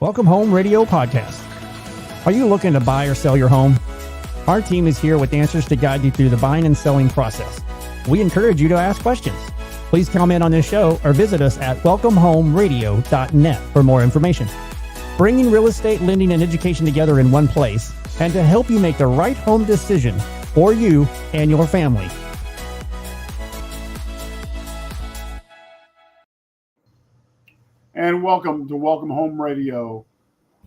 Welcome Home Radio Podcast. Are you looking to buy or sell your home? Our team is here with answers to guide you through the buying and selling process. We encourage you to ask questions. Please comment on this show or visit us at welcomehomeradio.net for more information. Bringing real estate, lending, and education together in one place, and to help you make the right home decision for you and your family. And welcome to Welcome Home Radio,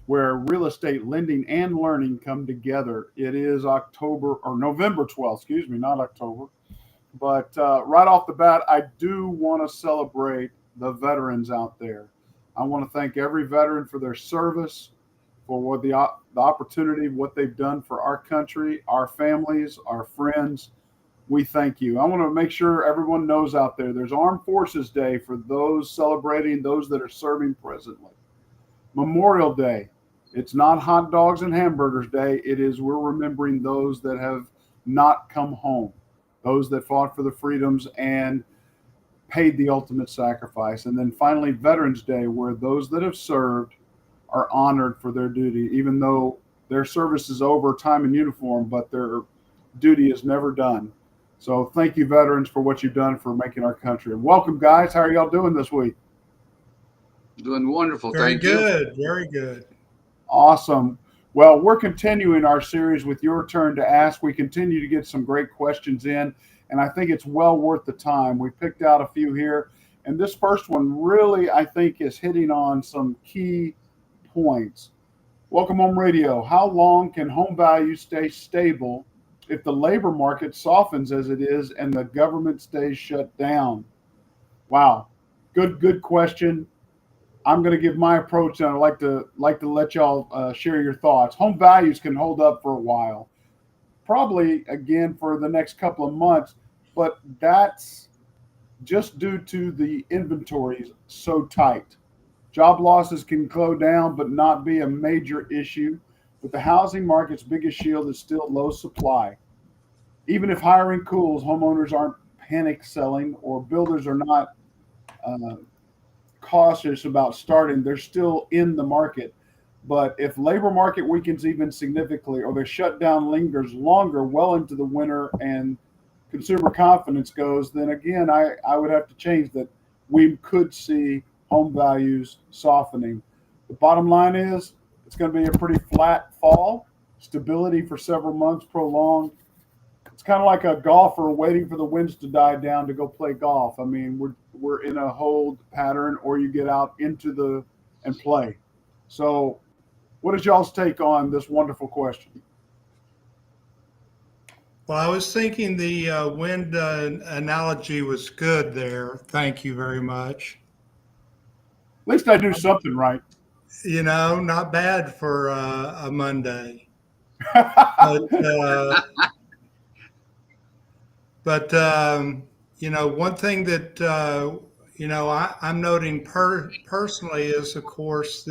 where real estate lending and learning come together. It is November 12th, not October. But right off the bat, I do want to celebrate the veterans out there. I want to thank every veteran for their service, for what the opportunity, what they've done for our country, our families, our friends. We thank you. I want to make sure everyone knows out there, there's Armed Forces Day for those celebrating those that are serving presently. Memorial Day. It's not hot dogs and hamburgers day. It is we're remembering those that have not come home, those that fought for the freedoms and paid the ultimate sacrifice. And then finally, Veterans Day, where those that have served are honored for their duty, even though their service is over, time in uniform, but their duty is never done. So thank you, veterans, for what you've done for making our country. And welcome, guys. How are y'all doing this week? Doing wonderful. Very Thank you. Good. Very good. Awesome. Well, we're continuing our series with Your Turn to Ask. We continue to get some great questions in, and I think it's well worth the time. We picked out a few here, and this first one really, I think, is hitting on some key points. Welcome Home Radio. How long can home values stay stable if the labor market softens as it is and the government stays shut down? Wow. Good question. I'm going to give my approach, and I'd like to let y'all share your thoughts. Home values can hold up for a while, probably again for the next couple of months, but that's just due to the inventories so tight. Job losses can slow down, but not be a major issue. But the housing market's biggest shield is still low supply. Even if hiring cools, homeowners aren't panic selling, or builders are not cautious about starting. They're still in the market. But if labor market weakens even significantly, or the shutdown lingers longer, well into the winter, and consumer confidence goes, then again, I would have to change that. We could see home values softening. The bottom line is it's going to be a pretty flat fall, stability for several months prolonged. It's kind of like a golfer waiting for the winds to die down to go play golf. I mean, we're in a hold pattern, or you get out into and play. So what is y'all's take on this wonderful question? Well, I was thinking the wind analogy was good there. Thank you very much. At least I do something right. You know, not bad for a Monday. But you know, one thing that, you know, I'm noting personally is, of course,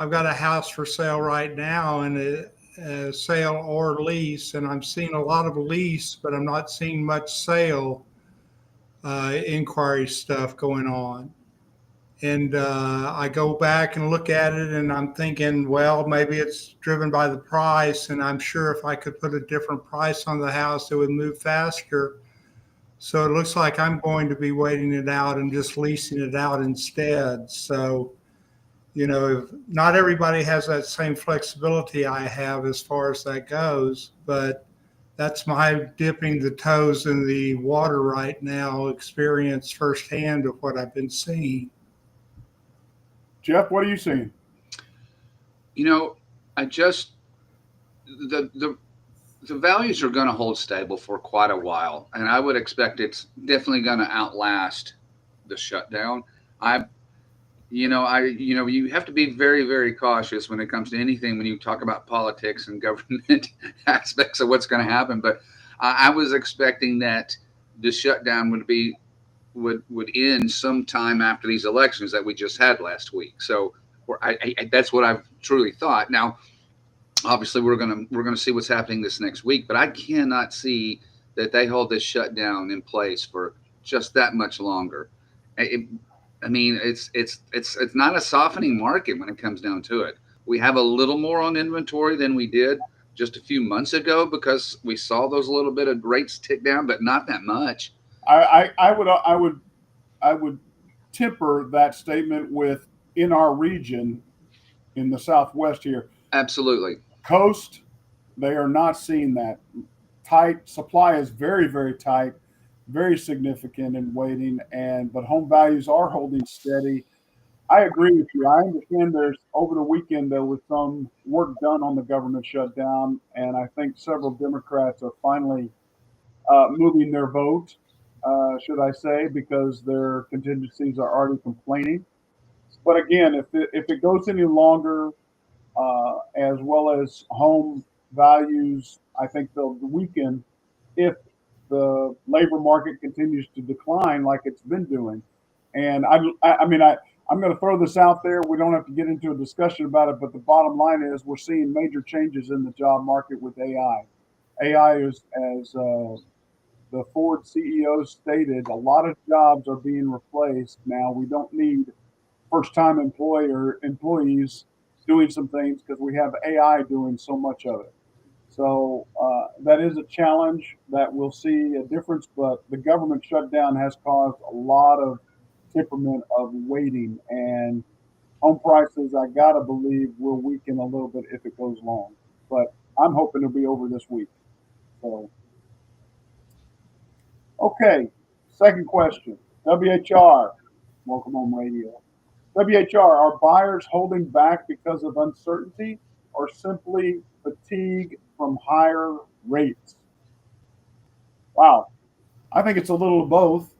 I've got a house for sale right now, and a sale or lease, and I'm seeing a lot of lease, but I'm not seeing much sale inquiry stuff going on. And I go back and look at it, and I'm thinking, well, maybe it's driven by the price, and I'm sure if I could put a different price on the house, it would move faster. So it looks like I'm going to be waiting it out and just leasing it out instead. So, you know, not everybody has that same flexibility I have as far as that goes, but that's my dipping the toes in the water right now experience firsthand of what I've been seeing. Jeff, what are you seeing? You know, the values are going to hold stable for quite a while, and I would expect it's definitely going to outlast the shutdown. You have to be very, very cautious when it comes to anything when you talk about politics and government aspects of what's going to happen. But I was expecting that the shutdown would end sometime after these elections that we just had last week. So that's what I've truly thought. Now, obviously, we're gonna see what's happening this next week, but I cannot see that they hold this shutdown in place for just that much longer. I mean, it's not a softening market when it comes down to it. We have a little more on inventory than we did just a few months ago because we saw those little bit of rates tick down, but not that much. I would temper that statement with in our region in the Southwest here, Absolutely. coast, they are not seeing that. Tight supply is very, very tight, very significant in waiting, and but home values are holding steady. I agree with you. I understand there's over the weekend there was some work done on the government shutdown, and I think several Democrats are finally moving their vote, should I say, because their contingencies are already complaining. But again, if it goes any longer, as well as home values, I think they'll weaken if the labor market continues to decline like it's been doing. And I'm going to throw this out there. We don't have to get into a discussion about it, but the bottom line is we're seeing major changes in the job market with AI. AI is, as the Ford CEO stated, a lot of jobs are being replaced now. We don't need first-time employees doing some things because we have AI doing so much of it. So that is a challenge that we'll see a difference, but the government shutdown has caused a lot of temperament of waiting, and home prices, I gotta believe, will weaken a little bit if it goes long. But I'm hoping it'll be over this week. So, okay, second question. WHR, Welcome Home Radio. WHR, are buyers holding back because of uncertainty or simply fatigue from higher rates? Wow. I think it's a little of both.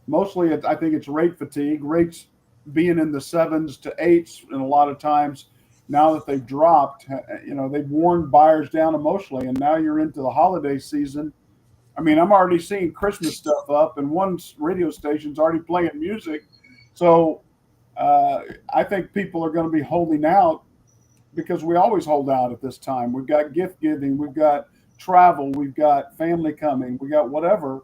Mostly, I think it's rate fatigue. Rates being in the sevens to eights, and a lot of times now that they've dropped, they've worn buyers down emotionally, and now you're into the holiday season. I mean, I'm already seeing Christmas stuff up, and one radio station's already playing music. So I think people are going to be holding out because we always hold out at this time. We've got gift giving, we've got travel, we've got family coming, we got whatever.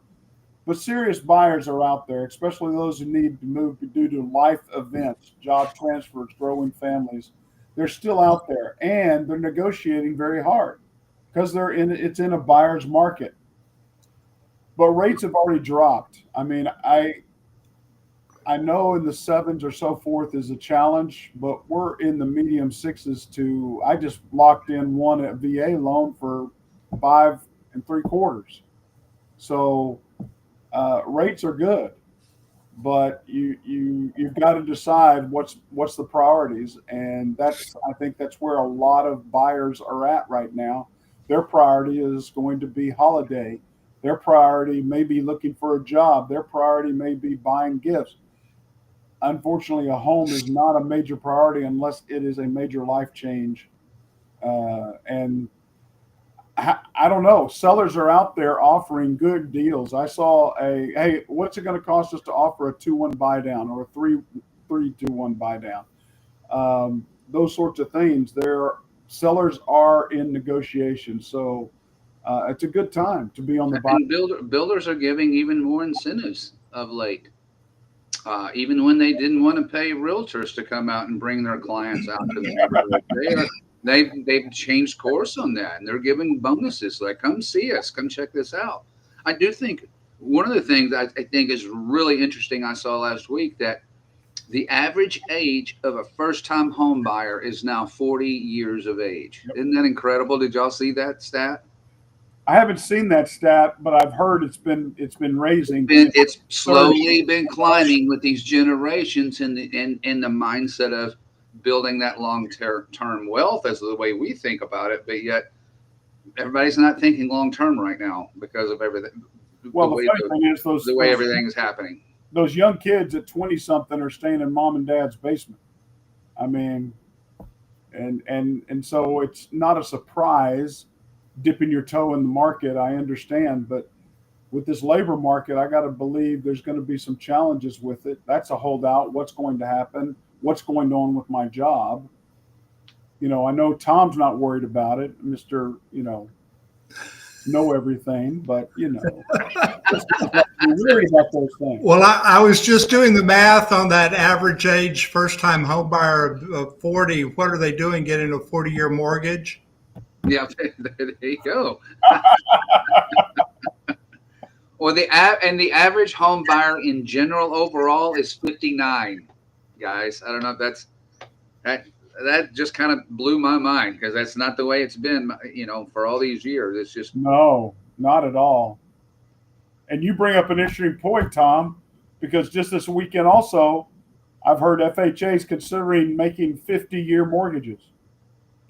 But serious buyers are out there, especially those who need to move due to life events, job transfers, growing families. They're still out there, and they're negotiating very hard because it's in a buyer's market. But rates have already dropped. I mean, I know in the sevens or so forth is a challenge, but we're in the medium sixes to. I just locked in one at VA loan for 5 3/4. So rates are good, but you've got to decide what's the priorities, and I think that's where a lot of buyers are at right now. Their priority is going to be holiday. Their priority may be looking for a job. Their priority may be buying gifts. Unfortunately, a home is not a major priority unless it is a major life change. And I don't know. Sellers are out there offering good deals. I saw hey, what's it going to cost us to offer a 2-1 buy down or a 3-2-1 buy down? Those sorts of things. Sellers are in negotiation, so it's a good time to be on the buy. And builders are giving even more incentives of late. Even when they didn't want to pay realtors to come out and bring their clients out to the neighborhood, they've changed course on that, and they're giving bonuses like, come see us, come check this out. I do think one of the things I think is really interesting I saw last week that the average age of a first-time home buyer is now 40 years of age. Yep. Isn't that incredible? Did y'all see that stat? I haven't seen that stat, but I've heard it's been raising. It's slowly been climbing with these generations in the mindset of building that long-term wealth as the way we think about it, but yet everybody's not thinking long-term right now because of everything. Well, the funny thing is the way everything is happening. Those young kids at 20-something are staying in mom and dad's basement. I mean, and so it's not a surprise dipping your toe in the market. I understand, but with this labor market, I got to believe there's going to be some challenges with it. That's a holdout. What's going to happen? What's going on with my job? I know Tom's not worried about it, Mr. know everything, but you're worried about those things. Well, I was just doing the math on that average age first time home buyer of 40. What are they doing getting a 40-year mortgage? Yeah, there you go. Or the average home buyer in general overall is 59. Guys, I don't know if that just kind of blew my mind, because that's not the way it's been, for all these years. It's just No, not at all. And you bring up an interesting point, Tom, because just this weekend also, I've heard FHA is considering making 50-year mortgages.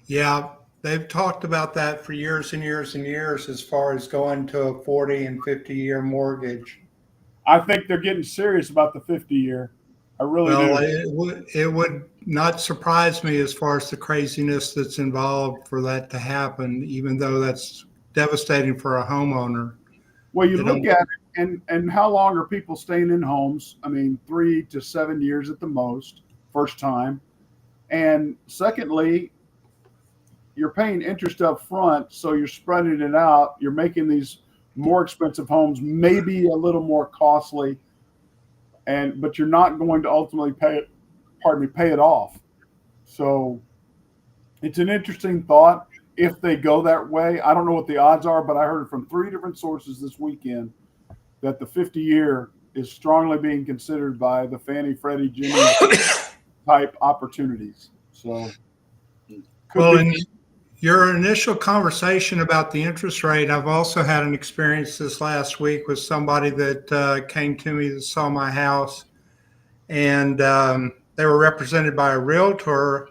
Yeah, they've talked about that for years and years and years as far as going to a 40 and 50-year mortgage. I think they're getting serious about the 50-year. I really do. It would not surprise me as far as the craziness that's involved for that to happen, even though that's devastating for a homeowner. Well, you look at it, and how long are people staying in homes? I mean, 3 to 7 years at the most, first time. And secondly, you're paying interest up front, so you're spreading it out. You're making these more expensive homes maybe a little more costly, but you're not going to ultimately pay it off. So it's an interesting thought if they go that way. I don't know what the odds are, but I heard from 3 different sources this weekend that the 50-year is strongly being considered by the Fannie, Freddie, Ginnie type opportunities. So, in your initial conversation about the interest rate, I've also had an experience this last week with somebody that came to me that saw my house, and they were represented by a realtor,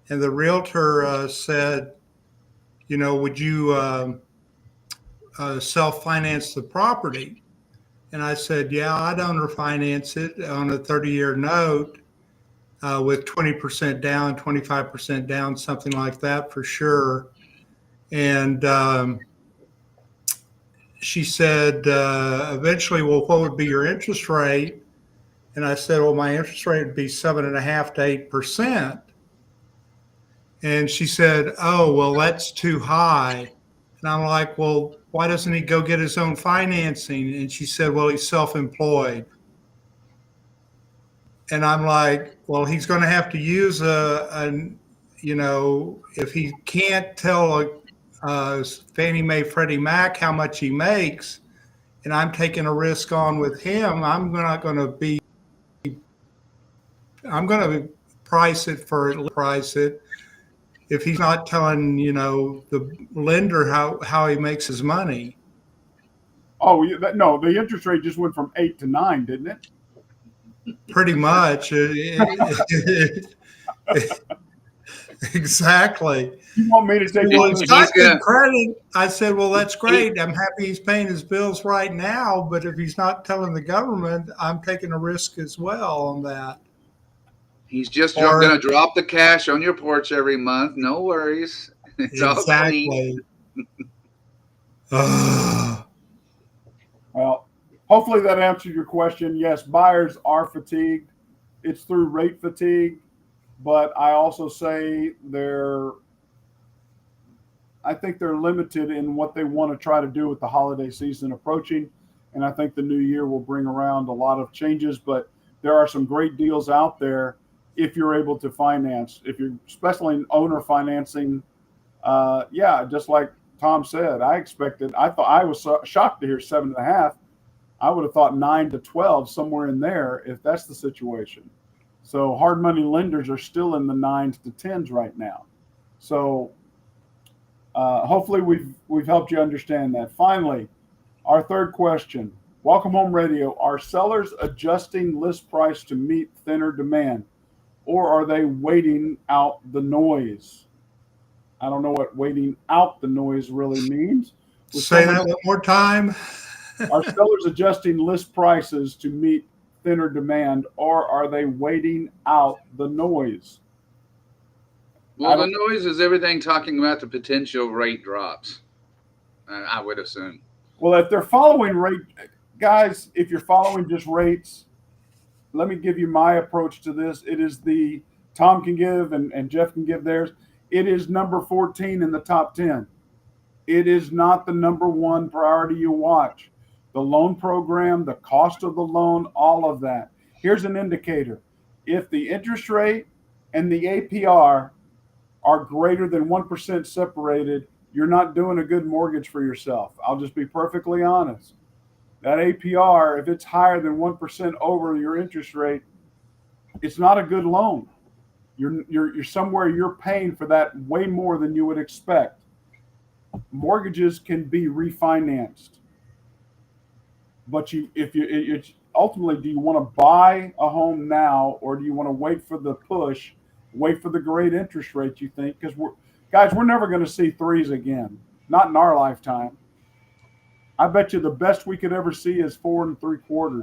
and the realtor said, would you self-finance the property? And I said, yeah, I'd owner finance it on a 30-year note with 20% down, 25% down, something like that for sure. And she said, eventually, well, what would be your interest rate? And I said, well, my interest rate would be 7.5% to 8%. And she said, oh, well, that's too high. And I'm like, well, why doesn't he go get his own financing? And she said, well, he's self-employed. And I'm like, well, he's going to have to use if he can't tell Fannie Mae, Freddie Mac how much he makes, and I'm taking a risk on with him, I'm going to price it if he's not telling, the lender how he makes his money. Oh, no, the interest rate just went from 8 to 9, didn't it? Pretty much. Exactly. You want me to take credit? I said, well, that's great. I'm happy he's paying his bills right now, but if he's not telling the government, I'm taking a risk as well on that. He's just going to drop the cash on your porch every month. No worries. It's exactly. Well, hopefully that answered your question. Yes, buyers are fatigued. It's through rate fatigue, but I also say I think they're limited in what they want to try to do with the holiday season approaching. And I think the new year will bring around a lot of changes, but there are some great deals out there if you're able to finance. If you're especially in owner financing, just like Tom said, I was shocked to hear 7.5. I would have thought 9 to 12, somewhere in there, if that's the situation. So hard money lenders are still in the 9s to 10s right now. So hopefully we've helped you understand that. Finally, our third question. Welcome Home Radio. Are sellers adjusting list price to meet thinner demand, or are they waiting out the noise? I don't know what waiting out the noise really means. Say that one more time. Are sellers adjusting list prices to meet thinner demand, or are they waiting out the noise? Well, the noise is everything talking about the potential rate drops, I would assume. Well, if they're following rate, guys, if you're following just rates, let me give you my approach to this. It is Tom can give and Jeff can give theirs. It is number 14 in the top 10. It is not the number one priority you watch. The loan program, the cost of the loan, all of that. Here's an indicator. If the interest rate and the APR are greater than 1% separated, you're not doing a good mortgage for yourself. I'll just be perfectly honest. That APR, if it's higher than 1% over your interest rate, it's not a good loan. You're somewhere you're paying for that way more than you would expect. Mortgages can be refinanced, but it's ultimately, do you want to buy a home now, or do you want to wait for the push, wait for the great interest rate you think? Because we're never going to see threes again, not in our lifetime. I bet you the best we could ever see is 4 3/4.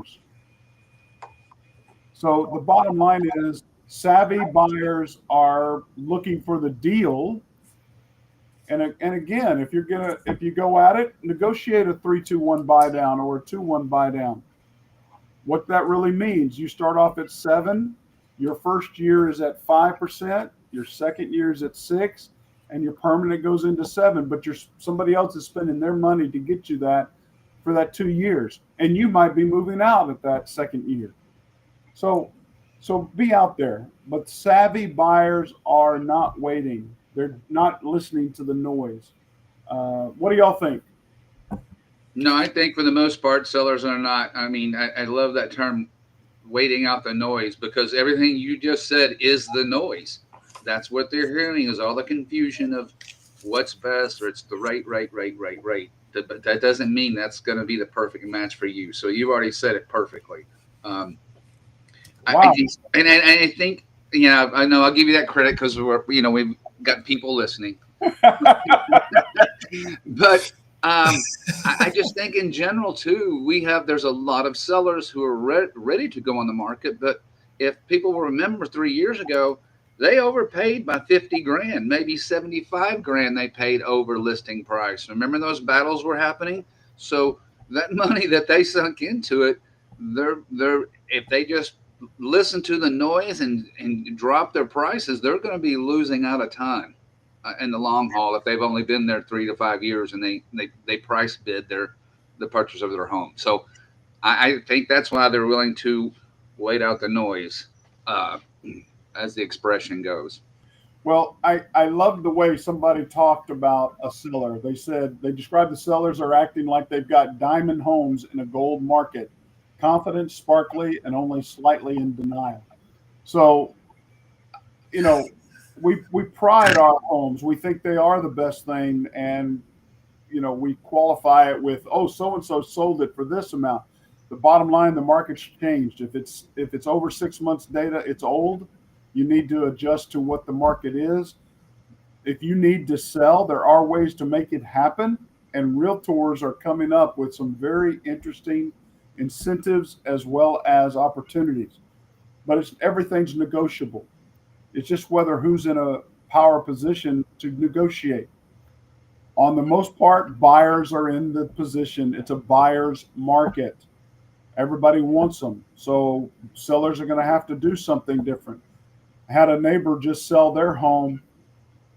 So the bottom line is, savvy buyers are looking for the deal. And again, if you go at it, negotiate a 3-2-1 buy down or a 2-1 buy down. What that really means, you start off at 7, your first year is at 5%, your second year is at 6, and your permanent goes into 7. But somebody else is spending their money to get you that for that 2 years, and you might be moving out at that second year. So be out there. But savvy buyers are not waiting. They're not listening to the noise. What do y'all think? No, I think for the most part, sellers are not. I mean, I love that term, waiting out the noise, because everything you just said is the noise. That's what they're hearing, is all the confusion of what's best, or it's the right. But that doesn't mean that's going to be the perfect match for you. So you've already said it perfectly. Wow. I think, I know I'll give you that credit because we've got people listening. But I just think in general too, there's a lot of sellers who are ready to go on the market. But if people will remember 3 years ago, they overpaid by 50 grand, maybe 75 grand they paid over listing price. Remember those battles were happening? So that money that they sunk into it, if they just listen to the noise and drop their prices, they're going to be losing out of time in the long haul if they've only been there 3 to 5 years and they price bid the purchase of their home. So I think that's why they're willing to wait out the noise, as the expression goes. Well, I love the way somebody talked about a seller. They described the sellers are acting like they've got diamond homes in a gold market, confident, sparkly, and only slightly in denial. So, we pride our homes. We think they are the best thing, and we qualify it with, so and so sold it for this amount. The bottom line, the market's changed. If it's over 6 months data, it's old. You need to adjust to what the market is. If you need to sell, there are ways to make it happen, and realtors are coming up with some very interesting incentives as well as opportunities. But everything's negotiable. It's just whether who's in a power position to negotiate. On the most part, buyers are in the position. It's a buyer's market. Everybody wants them. So sellers are going to have to do something different. I had a neighbor just sell their home,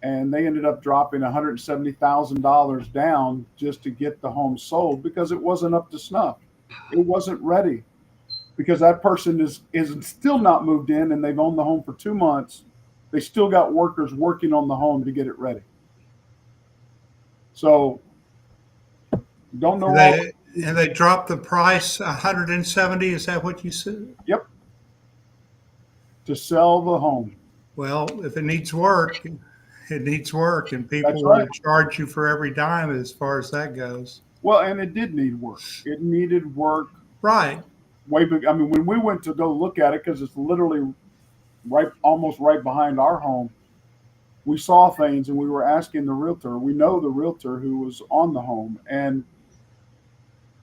and they ended up dropping $170,000 down just to get the home sold because it wasn't up to snuff. It wasn't ready, because that person is still not moved in, and they've owned the home for 2 months. They still got workers working on the home to get it ready. So don't know. And they dropped the price 170. Is that what you said? Yep. To sell the home. Well, if it needs work, it needs work, and people right. will charge you for every dime as far as that goes. Well, and it did need work. It needed work. Right. Way big. I mean, when we went to go look at it, because it's literally almost right behind our home, we saw things, and we were asking the realtor. We know the realtor who was on the home, and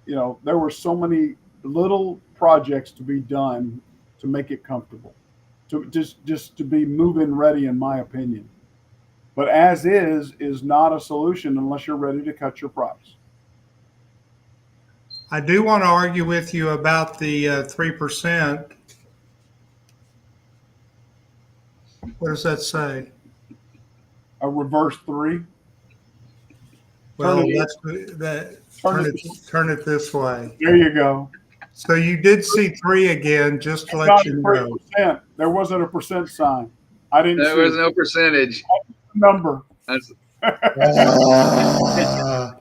there were so many little projects to be done to make it comfortable, to just to be move-in ready, in my opinion. But as is not a solution unless you're ready to cut your price. I do want to argue with you about the 3%. What does that say? A reverse 3. Well, Turn it- let's turn it this way. There you go. So you did see 3 again, just to let Not you 3%. know. There wasn't a percent sign. I didn't There see was the no percentage. number. That's, I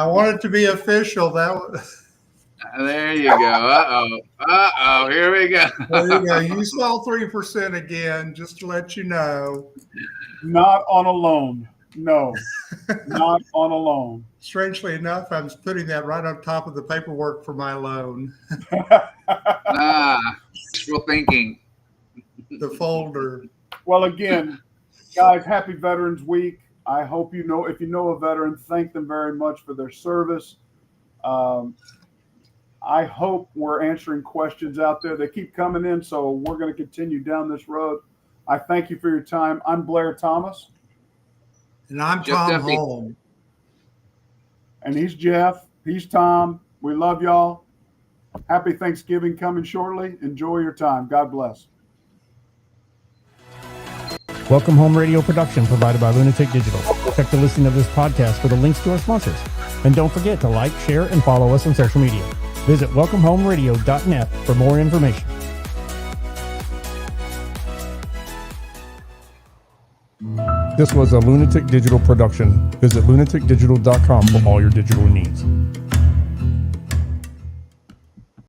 want it to be official. there you go. Uh-oh. Here we go. There you go. You saw 3% again, just to let you know. Not on a loan. No, not on a loan. Strangely enough, I'm putting that right on top of the paperwork for my loan, Wishful thinking. the folder. Well, again, guys, happy Veterans Week. I hope you know, if you know a veteran, thank them very much for their service. I hope we're answering questions out there. They keep coming in, so we're going to continue down this road. I thank you for your time. I'm Blair Thomas. And I'm Jeff Tom Duffy. Holm. And he's Jeff. He's Tom. We love y'all. Happy Thanksgiving coming shortly. Enjoy your time. God bless. Welcome Home Radio production provided by Lunatic Digital. Check the listing of this podcast for the links to our sponsors. And don't forget to like, share, and follow us on social media. Visit welcomehomeradio.net for more information. This was a Lunatic Digital production. Visit lunaticdigital.com for all your digital needs.